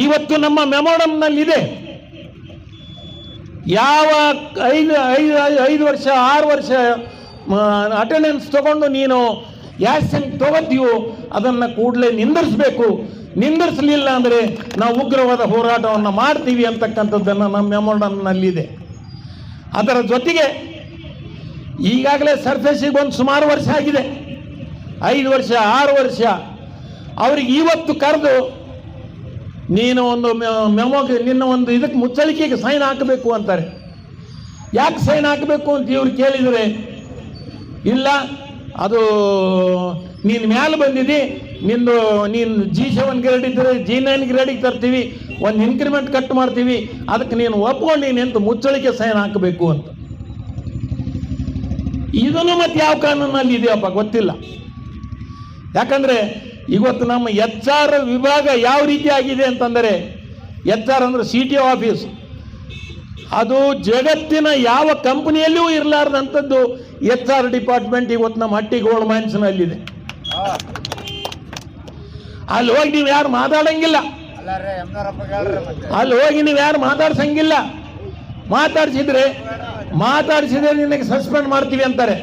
ಇವತ್ತು ನಮ್ಮ ಮೆಮೊರಮ್ನಲ್ಲಿದೆ. ಯಾವ 5 ವರ್ಷ 6 ವರ್ಷ ಅಟೆಂಡೆನ್ಸ್ ತಗೊಂಡು ನೀನು ಆ್ಯಕ್ಷನ್ ತಗೋತೀವೋ ಅದನ್ನು ಕೂಡಲೇ ನಿಂದಿರಿಸಬೇಕು. ನಿಂದಿರಿಸಲಿಲ್ಲ ಅಂದರೆ ನಾವು ಉಗ್ರವಾದ ಹೋರಾಟವನ್ನು ಮಾಡ್ತೀವಿ ಅಂತಕ್ಕಂಥದ್ದನ್ನು ನಮ್ಮ ಮೆಮೊರಮ್ನಲ್ಲಿದೆ. ಅದರ ಜೊತೆಗೆ ಈಗಾಗಲೇ ಸರ್ಫೇಸಿಗೆ ಬಂದು ಸುಮಾರು ವರ್ಷ ಆಗಿದೆ, 5 ವರ್ಷ 6 ವರ್ಷ. ಅವ್ರಿಗೆ ಇವತ್ತು ಕರೆದು ನೀನು ಒಂದು ಮೆಮೊಗೆ ನಿನ್ನ ಒಂದು ಇದಕ್ಕೆ ಮುಚ್ಚಳಿಕೆಗೆ ಸೈನ್ ಹಾಕಬೇಕು ಅಂತಾರೆ. ಯಾಕೆ ಸೈನ್ ಹಾಕಬೇಕು ಅಂತ ಇವ್ರು ಕೇಳಿದರೆ, ಇಲ್ಲ ಅದು ನೀನು ಮ್ಯಾಲೆ ಬಂದಿದ್ದಿ, ನೀನು G7 ಗ್ರೇಡ್ ಇದ್ದರೆ G9 ಗ್ರೇಡಿಗೆ ತರ್ತೀವಿ, ಒಂದು ಇನ್ಕ್ರಿಮೆಂಟ್ ಕಟ್ ಮಾಡ್ತೀವಿ, ಅದಕ್ಕೆ ನೀನು ಒಪ್ಕೊಂಡಿನಿ ಅಂತ ಮುಚ್ಚಳಿಕೆ ಸೈನ್ ಹಾಕಬೇಕು ಅಂತ. ಇದನ್ನು ಮತ್ತೆ ಯಾವ ಕಾನೂನಲ್ಲಿ ಇದೆಯಪ್ಪ ಗೊತ್ತಿಲ್ಲ. ಯಾಕಂದರೆ ಇವತ್ತು ನಮ್ಮ HR ವಿಭಾಗ ಯಾವ ರೀತಿ ಆಗಿದೆ ಅಂತಂದರೆ, HR ಅಂದರೆ CTO ಆಫೀಸ್, ಅದು ಜಗತ್ತಿನ ಯಾವ ಕಂಪನಿಯಲ್ಲೂ ಇರಲಾರ್ದಂಥದ್ದು HR ಡಿಪಾರ್ಟ್ಮೆಂಟ್ ಇವತ್ತು ನಮ್ಮ ಹಟ್ಟಿ ಗೋಲ್ಡ್ ಮೈನ್ಸ್ನಲ್ಲಿದೆ. ಅಲ್ಲಿ ಹೋಗಿ ನೀವು ಯಾರು ಮಾತಾಡಂಗಿಲ್ಲ, ಅಲ್ಲಿ ಹೋಗಿ ನೀವು ಯಾರು ಮಾತಾಡ್ಸಂಗಿಲ್ಲ. ಮಾತಾಡಿಸಿದ್ರೆ ನಿನಗೆ ಸಸ್ಪೆಂಡ್ ಮಾಡ್ತೀವಿ ಅಂತಾರೆ,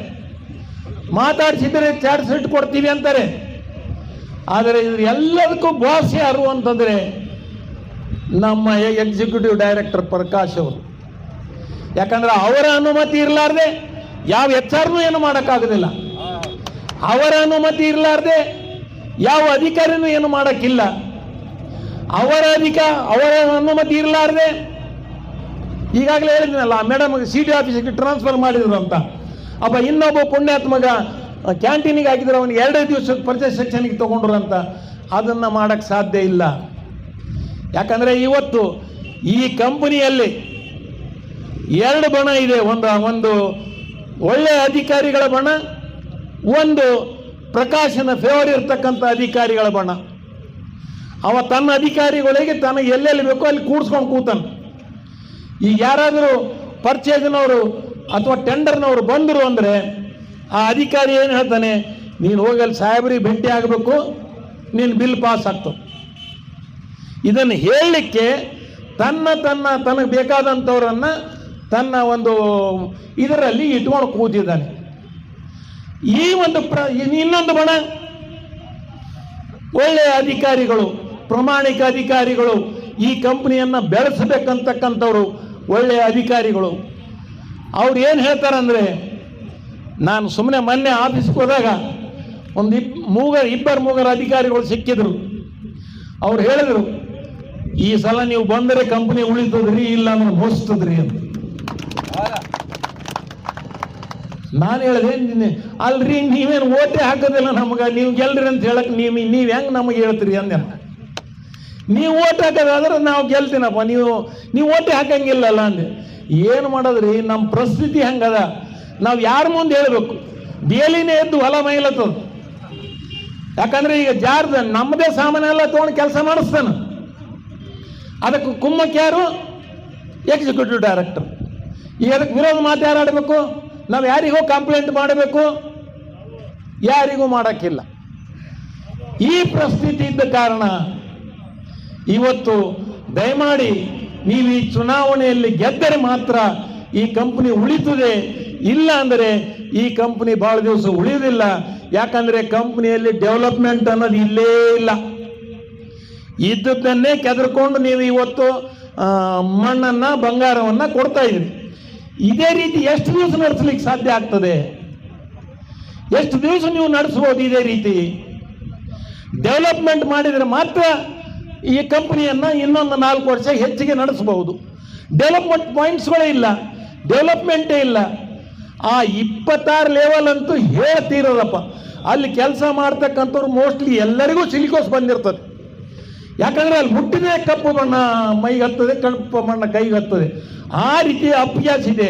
ಮಾತಾಡಿಸಿದ್ರೆ ಚಾರ್ಜ್ ಶೀಟ್ ಕೊಡ್ತೀವಿ ಅಂತಾರೆ. ಆದರೆ ಇದ್ರ ಎಲ್ಲದಕ್ಕೂ ಬಾಸ್ ಯಾರು ಅಂತಂದರೆ ನಮ್ಮ ಎಕ್ಸಿಕ್ಯೂಟಿವ್ ಡೈರೆಕ್ಟರ್ ಪ್ರಕಾಶ್ ಅವರು. ಯಾಕಂದ್ರೆ ಅವರ ಅನುಮತಿ ಇರಲಾರ್ದೆ ಯಾವ HR ಏನು ಮಾಡೋಕ್ಕಾಗೋದಿಲ್ಲ. ಅವರ ಅನುಮತಿ ಇರಲಾರ್ದೆ ಯಾವ ಅಧಿಕಾರಿನೂ ಏನು ಮಾಡೋಕ್ಕಿಲ್ಲ. ಅವರ ಅನುಮತಿ ಇರಲಾರ್ದೆ ಈಗಾಗಲೇ ಹೇಳಿದ್ನಲ್ಲ, ಮೇಡಮ್ CTO ಆಫೀಸಿಗೆ ಟ್ರಾನ್ಸ್ಫರ್ ಮಾಡಿದ್ರು ಅಂತ. ಅಪ್ಪ ಇನ್ನೊಬ್ಬ ಪುಣ್ಯಾತ್ಮಗ ಕ್ಯಾಂಟೀನಿಗೆ ಹಾಕಿದ್ರೆ ಅವನಿಗೆ 2 ದಿವಸ ಪರ್ಚೇಸ್ ಸೆಕ್ಷನ್ಗೆ ತೊಗೊಂಡ್ರು ಅಂತ. ಅದನ್ನು ಮಾಡೋಕ್ಕೆ ಸಾಧ್ಯ ಇಲ್ಲ. ಯಾಕಂದರೆ ಇವತ್ತು ಈ ಕಂಪನಿಯಲ್ಲಿ 2 ಬಣ ಇದೆ. ಒಂದು ಒಳ್ಳೆಯ ಅಧಿಕಾರಿಗಳ ಬಣ, ಒಂದು ಪ್ರಕಾಶನ ಫೇವರ್ ಇರ್ತಕ್ಕಂಥ ಅಧಿಕಾರಿಗಳ ಬಣ. ಅವ ತನ್ನ ಅಧಿಕಾರಿಗಳಿಗೆ ತನಗೆ ಎಲ್ಲೆಲ್ಲಿ ಬೇಕೋ ಅಲ್ಲಿ ಕೂಡಿಸ್ಕೊಂಡು ಕೂತಾನೆ. ಈಗ ಯಾರಾದರೂ ಪರ್ಚೇಸ್ನವರು ಅಥವಾ ಟೆಂಡರ್ನವರು ಬಂದರು ಅಂದರೆ ಆ ಅಧಿಕಾರಿ ಏನು ಹೇಳ್ತಾನೆ, ನೀನು ಹೋಗಿ ಅಲ್ಲಿ ಸಾಹೇಬರಿಗೆ ಭೇಟಿ ಆಗಬೇಕು, ನೀನು ಬಿಲ್ ಪಾಸ್ ಆಗ್ತದೆ. ಇದನ್ನು ಹೇಳಲಿಕ್ಕೆ ತನಗೆ ಬೇಕಾದಂಥವರನ್ನು ತನ್ನ ಒಂದು ಇದರಲ್ಲಿ ಇಟ್ಕೊಂಡು ಕೂತಿದ್ದಾನೆ. ಈ ಒಂದು ಇನ್ನೊಂದು ಬಣ ಒಳ್ಳೆಯ ಅಧಿಕಾರಿಗಳು, ಪ್ರಾಮಾಣಿಕ ಅಧಿಕಾರಿಗಳು, ಈ ಕಂಪನಿಯನ್ನು ಬೆಳೆಸಬೇಕಂತಕ್ಕಂಥವ್ರು ಒಳ್ಳೆಯ ಅಧಿಕಾರಿಗಳು. ಅವ್ರು ಏನು ಹೇಳ್ತಾರಂದರೆ, ನಾನು ಸುಮ್ಮನೆ ಮೊನ್ನೆ ಆಫೀಸ್ಗೆ ಹೋದಾಗ ಒಂದು 2-3 ಅಧಿಕಾರಿಗಳು ಸಿಕ್ಕಿದ್ರು. ಅವ್ರು ಹೇಳಿದರು, ಈ ಸಲ ನೀವು ಬಂದರೆ ಕಂಪನಿ ಉಳಿತದ್ರಿ, ಇಲ್ಲ ಅಂದ್ರೆ ಮೋಸ್ತದ್ರಿ ಅಂತ. ನಾನು ಹೇಳಿದೆ, ಅಲ್ರಿ ನೀವೇನು ಓಟೆ ಹಾಕೋದಿಲ್ಲ ನಮಗೆ, ನೀವು ಗೆಲ್ರಿ ಅಂತ ಹೇಳಕ್ಕೆ ನೀವು ಹೆಂಗೆ ನಮಗೆ ಹೇಳ್ತೀರಿ ಅಂದೆ. ನೀವು ಓಟ್ ಹಾಕೋದಾದ್ರೆ ನಾವು ಗೆಲ್ತೀನಪ್ಪ, ನೀವು ಓಟೆ ಹಾಕಂಗಿಲ್ಲಲ್ಲ ಅಂದೆ. ಏನು ಮಾಡೋದ್ರಿ, ನಮ್ಮ ಪರಿಸ್ಥಿತಿ ಹಂಗದ, ನಾವು ಯಾರ ಮುಂದೆ ಹೇಳಬೇಕು? ಡೇಲಿನೇ ಎದ್ದು ಹೊಲ ಮೈಲತ್ತದ. ಯಾಕಂದ್ರೆ ಈಗ ನಮ್ಮದೇ ಸಾಮಾನೆಲ್ಲ ತೊಗೊಂಡು ಕೆಲಸ ಮಾಡಿಸ್ತಾನೆ. ಅದಕ್ಕೆ ಕುಮ್ಮಕ್ಕೆ ಯಾರು? Executive director. ಈಗ ಅದಕ್ಕೆ ವಿರೋಧ ಮಾತು ಯಾರು ಆಡಬೇಕು? ನಾವು ಯಾರಿಗೋ ಕಂಪ್ಲೇಂಟ್ ಮಾಡಬೇಕು? ಯಾರಿಗೂ ಮಾಡೋಕ್ಕಿಲ್ಲ. ಈ ಪರಿಸ್ಥಿತಿ ಇದ್ದ ಕಾರಣ ಇವತ್ತು ದಯಮಾಡಿ ನೀವು ಈ ಚುನಾವಣೆಯಲ್ಲಿ ಗೆದ್ದರೆ ಮಾತ್ರ ಈ ಕಂಪನಿ ಉಳಿತದೆ, ಇಲ್ಲ ಅಂದರೆ ಈ ಕಂಪನಿ ಭಾಳ ದಿವಸ ಉಳಿಯೋದಿಲ್ಲ. ಯಾಕಂದರೆ ಕಂಪನಿಯಲ್ಲಿ ಡೆವಲಪ್ಮೆಂಟ್ ಅನ್ನೋದು ಇಲ್ಲೇ ಇಲ್ಲ. ಇದ್ದದ್ದನ್ನೇ ಕೆದರ್ಕೊಂಡು ನೀವು ಇವತ್ತು ಮಣ್ಣನ್ನು ಬಂಗಾರವನ್ನು ಕೊಡ್ತಾ ಇದ್ದೀರಿ. ಇದೇ ರೀತಿ ಎಷ್ಟು ದಿವಸ ನಡೆಸಲಿಕ್ಕೆ ಸಾಧ್ಯ ಆಗ್ತದೆ? ಎಷ್ಟು ದಿವಸ ನೀವು ನಡೆಸ್ಬೋದು ಇದೇ ರೀತಿ? ಡೆವಲಪ್ಮೆಂಟ್ ಮಾಡಿದರೆ ಮಾತ್ರ ಈ ಕಂಪನಿಯನ್ನು ಇನ್ನೊಂದು 4 ವರ್ಷ ಹೆಚ್ಚಿಗೆ ನಡೆಸಬಹುದು. ಡೆವಲಪ್ಮೆಂಟ್ ಪಾಯಿಂಟ್ಸ್ಗಳೇ ಇಲ್ಲ, ಡೆವಲಪ್ಮೆಂಟೇ ಇಲ್ಲ. ಆ 26 ಲೆವೆಲ್ ಅಂತೂ ಹೇಳ್ತಿರೋದಪ್ಪ. ಅಲ್ಲಿ ಕೆಲಸ ಮಾಡ್ತಕ್ಕಂಥವ್ರು ಮೋಸ್ಟ್ಲಿ ಎಲ್ಲರಿಗೂ ಸಿಲಿಕೋಸ್ ಬಂದಿರ್ತದೆ. ಯಾಕಂದರೆ ಅಲ್ಲಿ ಹುಟ್ಟಿದೆ ಕಪ್ಪು ಬಣ್ಣ ಮೈಗೆ ಹತ್ತದೆ, ಕಪ್ಪು ಬಣ್ಣ ಕೈಗೆ ಹತ್ತದೆ. ಆ ರೀತಿ ಅಭ್ಯಾಸ ಇದೆ.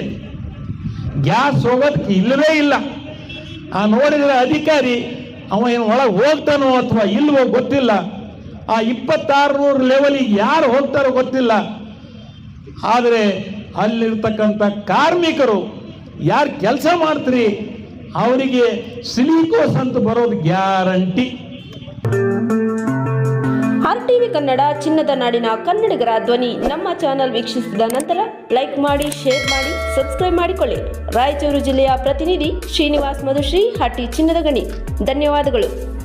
ಗ್ಯಾಸ್ ಹೋಗೋದಕ್ಕೆ ಇಲ್ಲವೇ ಇಲ್ಲ. ಆ ನೋಡಿದರೆ ಅಧಿಕಾರಿ ಅವ ಏನು ಒಳಗೆ ಹೋಗ್ತಾನೋ ಅಥವಾ ಇಲ್ವೋ ಗೊತ್ತಿಲ್ಲ. ಆ 2600 ಲೆವೆಲಿಗೆ ಯಾರು ಹೋಗ್ತಾರೋ ಗೊತ್ತಿಲ್ಲ. ಆದರೆ ಅಲ್ಲಿರ್ತಕ್ಕಂಥ ಕಾರ್ಮಿಕರು ಯಾರು ಕೆಲಸ ಮಾಡ್ತೀರಿ ಅವರಿಗೆ ಸಿಲಿಕೋಸ್ ಅಂತ ಬರೋದು ಗ್ಯಾರಂಟಿ. ಟಿವಿ ಕನ್ನಡ, ಚಿನ್ನದ ನಾಡಿನ ಕನ್ನಡಿಗರ ಧ್ವನಿ. ನಮ್ಮ ಚಾನಲ್ ವೀಕ್ಷಿಸಿದ ನಂತರ ಲೈಕ್ ಮಾಡಿ, ಶೇರ್ ಮಾಡಿ, ಸಬ್ಸ್ಕ್ರೈಬ್ ಮಾಡಿಕೊಳ್ಳಿ. ರಾಯಚೂರು ಜಿಲ್ಲೆಯ ಪ್ರತಿನಿಧಿ ಶ್ರೀನಿವಾಸ್ ಮಧುಶ್ರೀ, ಹಟ್ಟಿ ಚಿನ್ನದ ಗಣಿ. ಧನ್ಯವಾದಗಳು.